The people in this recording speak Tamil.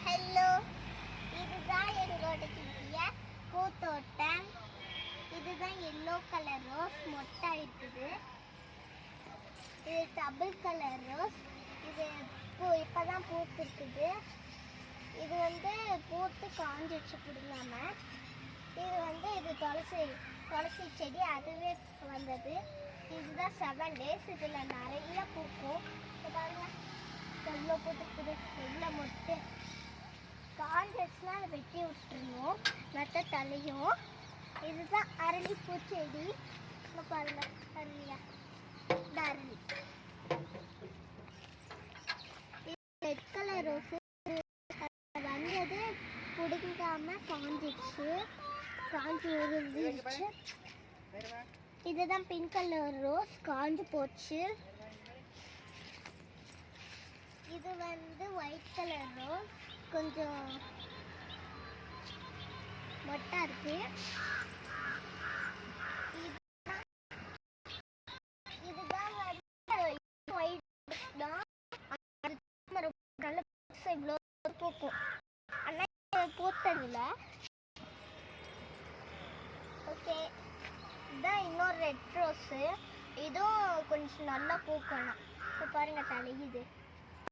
ஹலோ, இதுதான் எங்களோட பூத்தோட்டம். இதுதான் எல்லோ கலர் ரோஸ் மொட்டை இருக்குது. இது டபுள் கலர் ரோஸ். இது இப்போதான் பூத்துருக்குது. இது பூத்து காஞ்சிடுச்சு பிடுங்காம. இது துளசி செடி, அதுவே வந்தது. இதுதான் 7 days. இதில் நிறைய பூக்கும். பாருங்க, எவ்வளோ பூத்துருக்குது, எவ்வளோ மொட்டு. காஞ்சிடுச்சுன்னா அதை வெட்டி விட்டுருணும், மற்ற தலையும். இதுதான் அரளிப்பூ செடி. பாருங்க, அரளியா, அரளி. ரெட் கலர் ரோஸு வந்தது பிடுங்காம காஞ்சிடுச்சு, காஞ்சி உருவிடுச்சு. இதுதான் பிங்க் கலர் ரோஸ், காஞ்சி போச்சு. இது ஒயிட் கலர் ரோஸ், கொஞ்சம் மொட்டா இருக்கு. இதுதான் ஒயிட் தான், நல்ல இவ்வளோ பூக்கும். ஆனால் பூத்ததில்ல. ஓகே, இதுதான் இன்னொரு ரெட் ரோஸு. இதுவும் கொஞ்சம் நல்லா பூக்கணும். இப்போ பாருங்க, தலையுது.